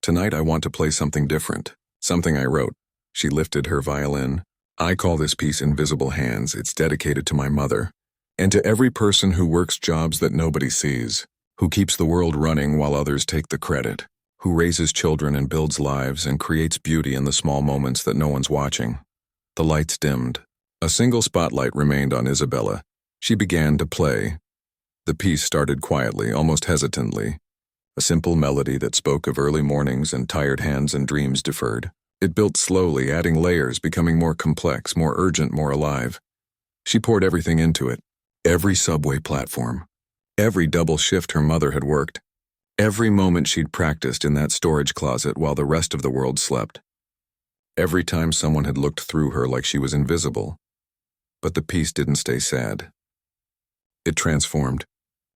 Tonight, I want to play something different, something I wrote. She lifted her violin. "I call this piece Invisible Hands. It's dedicated to my mother, and to every person who works jobs that nobody sees, who keeps the world running while others take the credit, who raises children and builds lives and creates beauty in the small moments that no one's watching." The lights dimmed. A single spotlight remained on Isabella. She began to play. The piece started quietly, almost hesitantly. A simple melody that spoke of early mornings and tired hands and dreams deferred. It built slowly, adding layers, becoming more complex, more urgent, more alive. She poured everything into it. Every subway platform. Every double shift her mother had worked. Every moment she'd practiced in that storage closet while the rest of the world slept. Every time someone had looked through her like she was invisible. But the piece didn't stay sad. It transformed.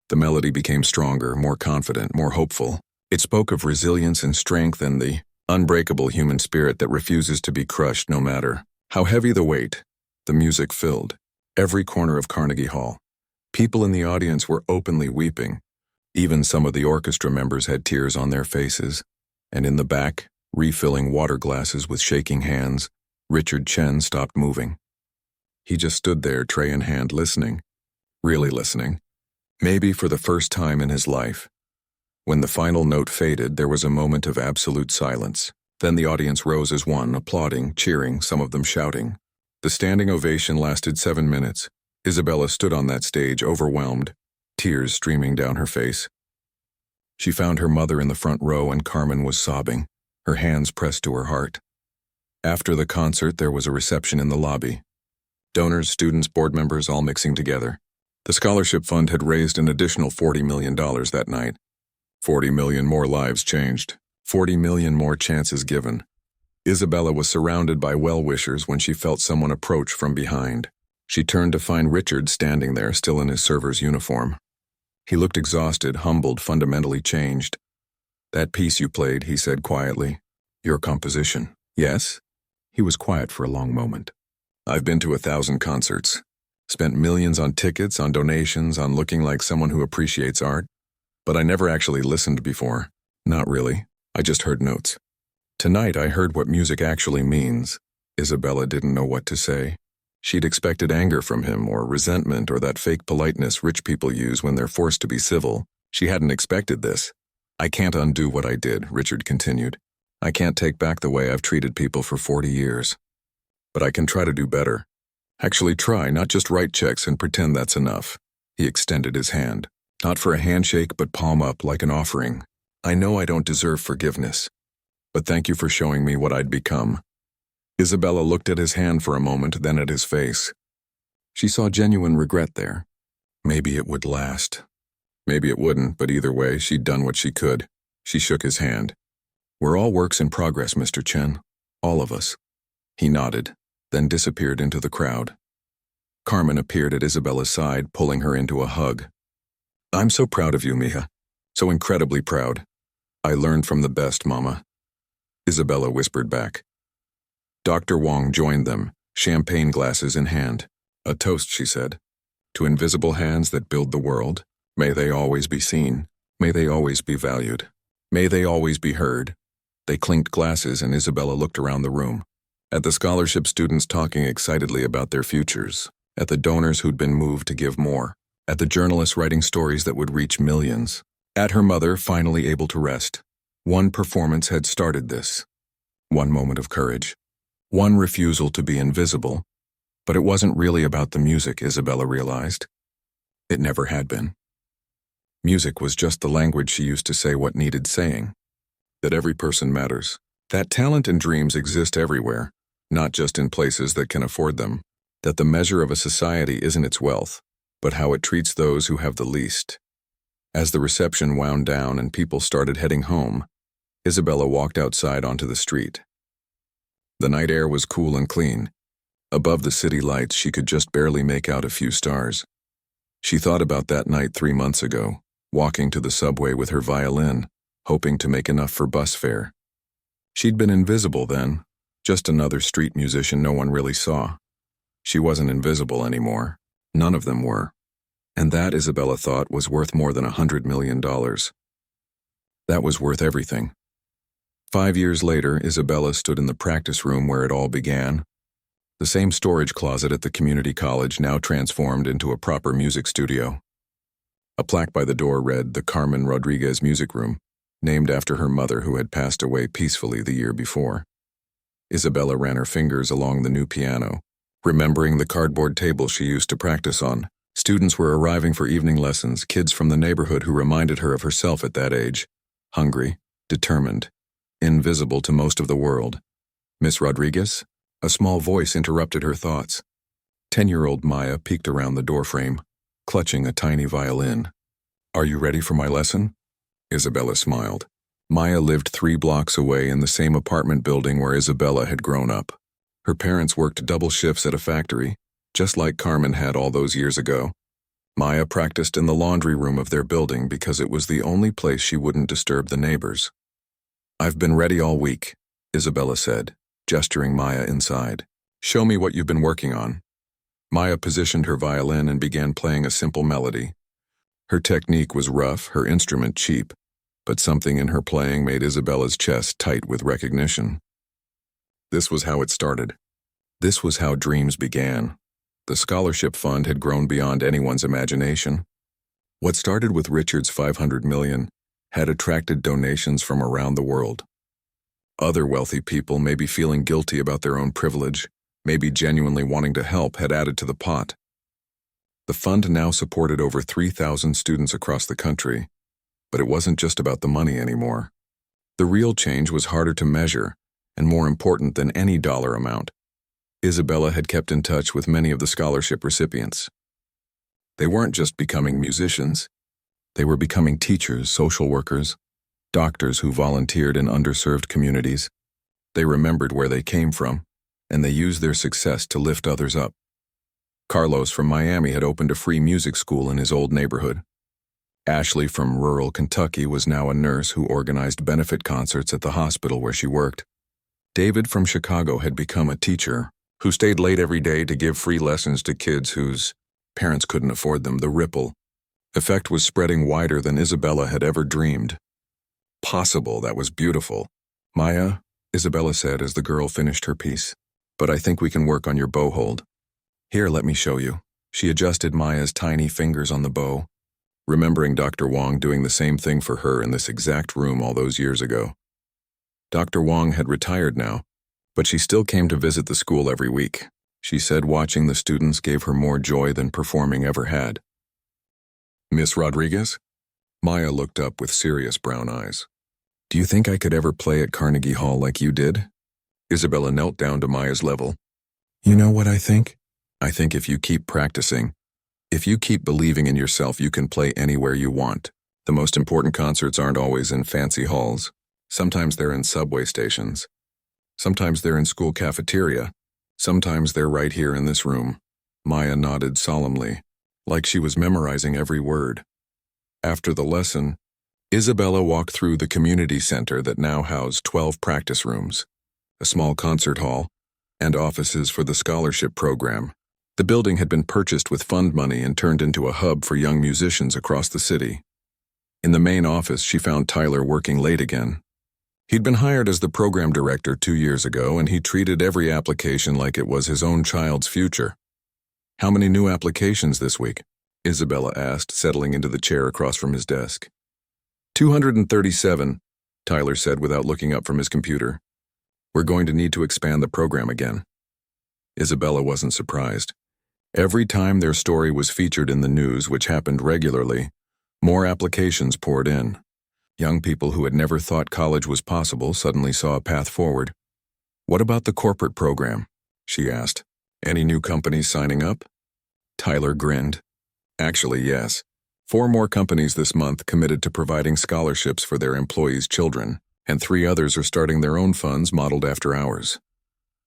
The melody became stronger, more confident, more hopeful. It spoke of resilience and strength and the unbreakable human spirit that refuses to be crushed no matter how heavy the weight. The music filled every corner of Carnegie Hall. People in the audience were openly weeping. Even some of the orchestra members had tears on their faces. And in the back, refilling water glasses with shaking hands, Richard Chen stopped moving. He just stood there, tray in hand, listening. Really listening. Maybe for the first time in his life. When the final note faded, there was a moment of absolute silence. Then the audience rose as one, applauding, cheering, some of them shouting. The standing ovation lasted 7 minutes. Isabella stood on that stage, overwhelmed, tears streaming down her face. She found her mother in the front row and Carmen was sobbing, her hands pressed to her heart. After the concert, there was a reception in the lobby. Donors, students, board members, all mixing together. The scholarship fund had raised an additional $40 million that night. 40 million more lives changed. 40 million more chances given. Isabella was surrounded by well-wishers when she felt someone approach from behind. She turned to find Richard standing there, still in his server's uniform. He looked exhausted, humbled, fundamentally changed. "That piece you played," he said quietly. "Your composition." "Yes?" He was quiet for a long moment. "I've been to 1,000 concerts. Spent millions on tickets, on donations, on looking like someone who appreciates art. But I never actually listened before. Not really. I just heard notes. Tonight I heard what music actually means." Isabella didn't know what to say. She'd expected anger from him, or resentment, or that fake politeness rich people use when they're forced to be civil. She hadn't expected this. "I can't undo what I did," Richard continued. "I can't take back the way I've treated people for 40 years. But I can try to do better. Actually try, not just write checks and pretend that's enough." He extended his hand. "Not for a handshake, but palm up, like an offering. I know I don't deserve forgiveness. But thank you for showing me what I'd become." Isabella looked at his hand for a moment, then at his face. She saw genuine regret there. Maybe it would last. Maybe it wouldn't, but either way, she'd done what she could. She shook his hand. "We're all works in progress, Mr. Chen. All of us." He nodded, then disappeared into the crowd. Carmen appeared at Isabella's side, pulling her into a hug. "I'm so proud of you, mija. So incredibly proud. I learned from the best, Mama." Isabella whispered back. Dr. Wong joined them, champagne glasses in hand. "A toast," she said. "To invisible hands that build the world. May they always be seen. May they always be valued. May they always be heard." They clinked glasses and Isabella looked around the room. At the scholarship students talking excitedly about their futures. At the donors who'd been moved to give more. At the journalists writing stories that would reach millions. At her mother, finally able to rest. One performance had started this. One moment of courage. One refusal to be invisible. But it wasn't really about the music, Isabella realized. It never had been. Music was just the language she used to say what needed saying. That every person matters. That talent and dreams exist everywhere, not just in places that can afford them. That the measure of a society isn't its wealth, but how it treats those who have the least. As the reception wound down and people started heading home, Isabella walked outside onto the street. The night air was cool and clean. Above the city lights, she could just barely make out a few stars. She thought about that night 3 months ago, walking to the subway with her violin, hoping to make enough for bus fare. She'd been invisible then, just another street musician no one really saw. She wasn't invisible anymore. None of them were. And that, Isabella thought, was worth more than $100 million. That was worth everything. 5 years later, Isabella stood in the practice room where it all began. The same storage closet at the community college now transformed into a proper music studio. A plaque by the door read, "The Carmen Rodriguez Music Room," named after her mother who had passed away peacefully the year before. Isabella ran her fingers along the new piano, remembering the cardboard table she used to practice on. Students were arriving for evening lessons, kids from the neighborhood who reminded her of herself at that age. Hungry, determined, invisible to most of the world. "Miss Rodriguez?" A small voice interrupted her thoughts. 10-year-old Maya peeked around the doorframe, clutching a tiny violin. "Are you ready for my lesson?" Isabella smiled. Maya lived 3 blocks away in the same apartment building where Isabella had grown up. Her parents worked double shifts at a factory, just like Carmen had all those years ago. Maya practiced in the laundry room of their building because it was the only place she wouldn't disturb the neighbors. "I've been ready all week," Isabella said, gesturing Maya inside. "Show me what you've been working on." Maya positioned her violin and began playing a simple melody. Her technique was rough, her instrument cheap, but something in her playing made Isabella's chest tight with recognition. This was how it started. This was how dreams began. The scholarship fund had grown beyond anyone's imagination. What started with Richard's $500 million had attracted donations from around the world. Other wealthy people, maybe feeling guilty about their own privilege, maybe genuinely wanting to help, had added to the pot. The fund now supported over 3,000 students across the country, but it wasn't just about the money anymore. The real change was harder to measure and more important than any dollar amount. Isabella had kept in touch with many of the scholarship recipients. They weren't just becoming musicians. They were becoming teachers, social workers, doctors who volunteered in underserved communities. They remembered where they came from, and they used their success to lift others up. Carlos from Miami had opened a free music school in his old neighborhood. Ashley from rural Kentucky was now a nurse who organized benefit concerts at the hospital where she worked. David from Chicago had become a teacher who stayed late every day to give free lessons to kids whose parents couldn't afford them. The ripple effect was spreading wider than Isabella had ever dreamed. Possible, that was beautiful. "Maya," Isabella said as the girl finished her piece, "but I think we can work on your bow hold. Here, let me show you." She adjusted Maya's tiny fingers on the bow, remembering Dr. Wong doing the same thing for her in this exact room all those years ago. Dr. Wong had retired now, but she still came to visit the school every week. She said watching the students gave her more joy than performing ever had. "Miss Rodriguez?" Maya looked up with serious brown eyes. "Do you think I could ever play at Carnegie Hall like you did?" Isabella knelt down to Maya's level. "You know what I think? I think if you keep practicing, if you keep believing in yourself, you can play anywhere you want. The most important concerts aren't always in fancy halls. Sometimes they're in subway stations. Sometimes they're in school cafeteria. Sometimes they're right here in this room." Maya nodded solemnly, like she was memorizing every word. After the lesson, Isabella walked through the community center that now housed 12 practice rooms, a small concert hall, and offices for the scholarship program. The building had been purchased with fund money and turned into a hub for young musicians across the city. In the main office, she found Tyler working late again. He'd been hired as the program director 2 years ago, and he treated every application like it was his own child's future. "How many new applications this week?" Isabella asked, settling into the chair across from his desk. 237, Tyler said without looking up from his computer. "We're going to need to expand the program again." Isabella wasn't surprised. Every time their story was featured in the news, which happened regularly, more applications poured in. Young people who had never thought college was possible suddenly saw a path forward. "What about the corporate program?" she asked. "Any new companies signing up?" Tyler grinned. "Actually, yes. 4 more companies this month committed to providing scholarships for their employees' children, and 3 others are starting their own funds modeled after ours."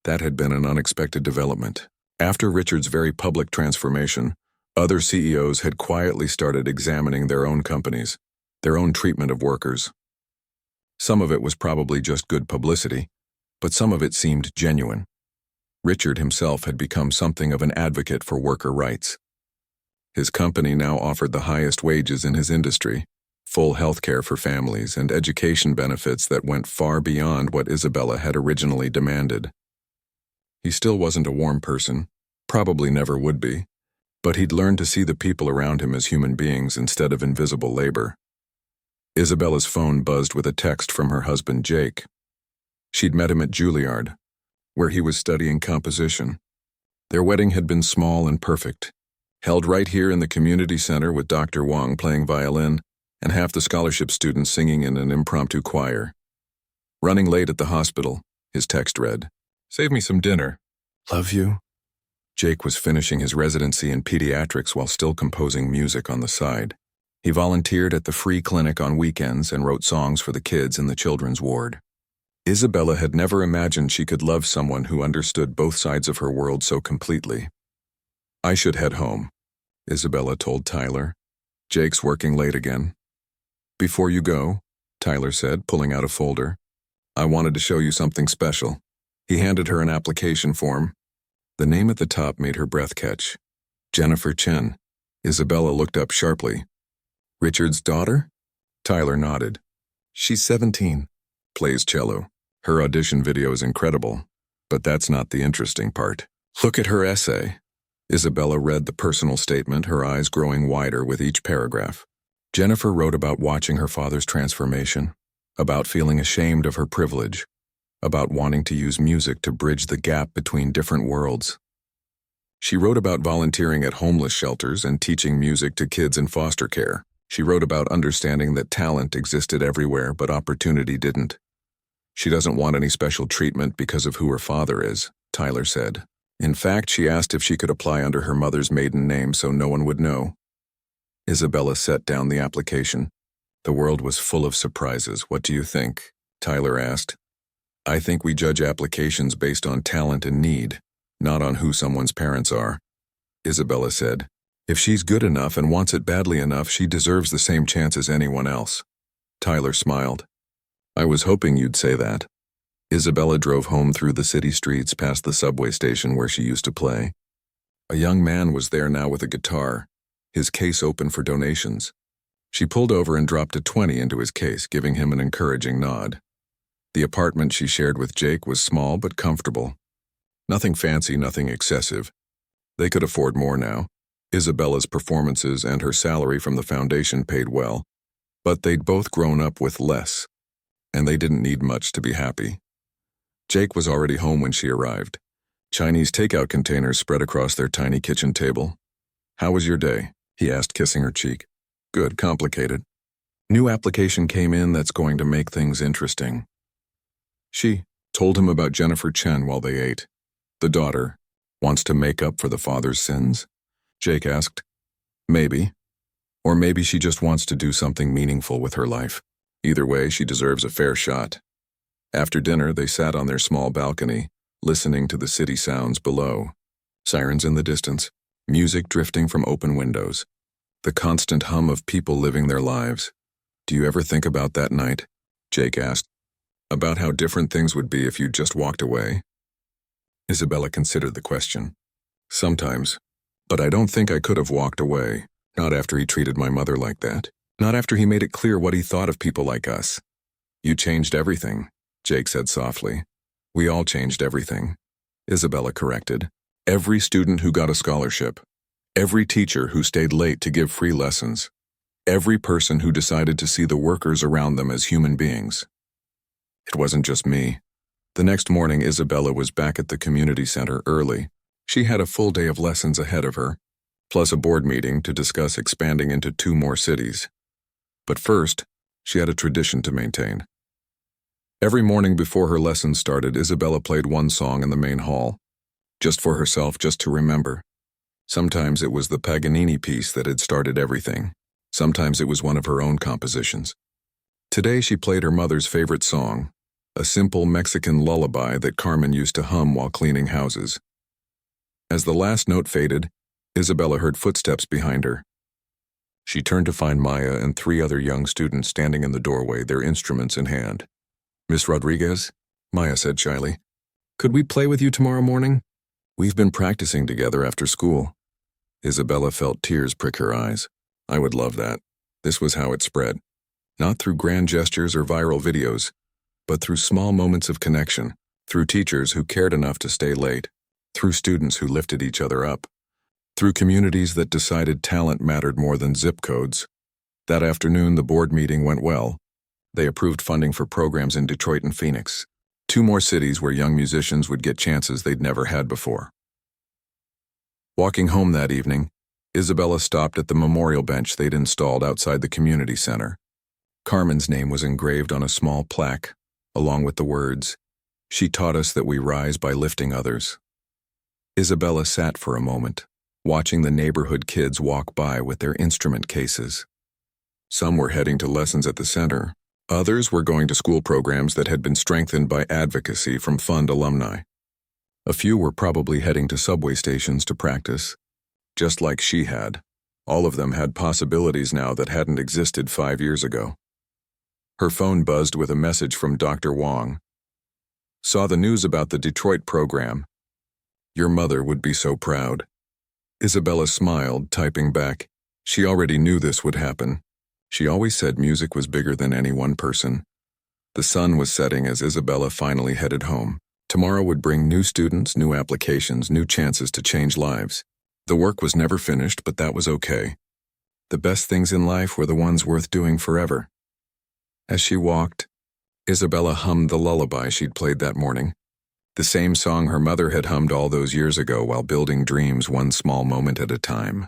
That had been an unexpected development. After Richard's very public transformation, other CEOs had quietly started examining their own companies, their own treatment of workers. Some of it was probably just good publicity, but some of it seemed genuine. Richard himself had become something of an advocate for worker rights. His company now offered the highest wages in his industry, full health care for families, and education benefits that went far beyond what Isabella had originally demanded. He still wasn't a warm person, probably never would be, but he'd learned to see the people around him as human beings instead of invisible labor. Isabella's phone buzzed with a text from her husband Jake. She'd met him at Juilliard, where he was studying composition. Their wedding had been small and perfect, held right here in the community center with Dr. Wang playing violin and half the scholarship students singing in an impromptu choir. Running late at the hospital, his text read, "Save me some dinner. Love you." Jake was finishing his residency in pediatrics while still composing music on the side. He volunteered at the free clinic on weekends and wrote songs for the kids in the children's ward. Isabella had never imagined she could love someone who understood both sides of her world so completely. "I should head home," Isabella told Tyler. "Jake's working late again." "Before you go," Tyler said, pulling out a folder, "I wanted to show you something special." He handed her an application form. The name at the top made her breath catch. Jennifer Chen. Isabella looked up sharply. "Richard's daughter?" Tyler nodded. "She's 17. Plays cello. Her audition video is incredible, but that's not the interesting part. Look at her essay." Isabella read the personal statement, her eyes growing wider with each paragraph. Jennifer wrote about watching her father's transformation, about feeling ashamed of her privilege, about wanting to use music to bridge the gap between different worlds. She wrote about volunteering at homeless shelters and teaching music to kids in foster care. She wrote about understanding that talent existed everywhere but opportunity didn't. She doesn't want any special treatment because of who her father is, Tyler said. In fact, she asked if she could apply under her mother's maiden name so no one would know. Isabella set down the application. The world was full of surprises. "What do you think?" Tyler asked. "I think we judge applications based on talent and need, not on who someone's parents are," Isabella said. "If she's good enough and wants it badly enough, she deserves the same chance as anyone else." Tyler smiled. "I was hoping you'd say that." Isabella drove home through the city streets past the subway station where she used to play. A young man was there now with a guitar, his case open for donations. She pulled over and dropped a 20 into his case, giving him an encouraging nod. The apartment she shared with Jake was small but comfortable. Nothing fancy, nothing excessive. They could afford more now. Isabella's performances and her salary from the foundation paid well, but they'd both grown up with less, and they didn't need much to be happy. Jake was already home when she arrived. Chinese takeout containers spread across their tiny kitchen table. "How was your day?" he asked, kissing her cheek. "Good, complicated. New application came in that's going to make things interesting." She told him about Jennifer Chen while they ate. "The daughter wants to make up for the father's sins?" Jake asked. "Maybe. Or maybe she just wants to do something meaningful with her life. Either way, she deserves a fair shot." After dinner, they sat on their small balcony, listening to the city sounds below. Sirens in the distance, music drifting from open windows, the constant hum of people living their lives. "Do you ever think about that night?" Jake asked. "About how different things would be if you'd just walked away?" Isabella considered the question. "Sometimes, but I don't think I could have walked away, not after he treated my mother like that. Not after he made it clear what he thought of people like us." "You changed everything," Jake said softly. "We all changed everything," Isabella corrected. "Every student who got a scholarship, every teacher who stayed late to give free lessons, every person who decided to see the workers around them as human beings. It wasn't just me." The next morning, Isabella was back at the community center early. She had a full day of lessons ahead of her, plus a board meeting to discuss expanding into 2 more cities. But first, she had a tradition to maintain. Every morning before her lessons started, Isabella played one song in the main hall, just for herself, just to remember. Sometimes it was the Paganini piece that had started everything. Sometimes it was one of her own compositions. Today she played her mother's favorite song, a simple Mexican lullaby that Carmen used to hum while cleaning houses. As the last note faded, Isabella heard footsteps behind her. She turned to find Maya and 3 other young students standing in the doorway, their instruments in hand. "Miss Rodriguez," Maya said shyly, "could we play with you tomorrow morning? We've been practicing together after school." Isabella felt tears prick her eyes. "I would love that." This was how it spread. Not through grand gestures or viral videos, but through small moments of connection, through teachers who cared enough to stay late, through students who lifted each other up, through communities that decided talent mattered more than zip codes. That afternoon, the board meeting went well. They approved funding for programs in Detroit and Phoenix, 2 more cities where young musicians would get chances they'd never had before. Walking home that evening, Isabella stopped at the memorial bench they'd installed outside the community center. Carmen's name was engraved on a small plaque, along with the words, "She taught us that we rise by lifting others." Isabella sat for a moment, watching the neighborhood kids walk by with their instrument cases. Some were heading to lessons at the center. Others were going to school programs that had been strengthened by advocacy from fund alumni. A few were probably heading to subway stations to practice, just like she had. All of them had possibilities now that hadn't existed 5 years ago. Her phone buzzed with a message from Dr. Wong. "Saw the news about the Detroit program. Your mother would be so proud." Isabella smiled, typing back. She already knew this would happen. She always said music was bigger than any one person. The sun was setting as Isabella finally headed home. Tomorrow would bring new students, new applications, new chances to change lives. The work was never finished, but that was okay. The best things in life were the ones worth doing forever. As she walked, Isabella hummed the lullaby she'd played that morning, the same song her mother had hummed all those years ago while building dreams one small moment at a time.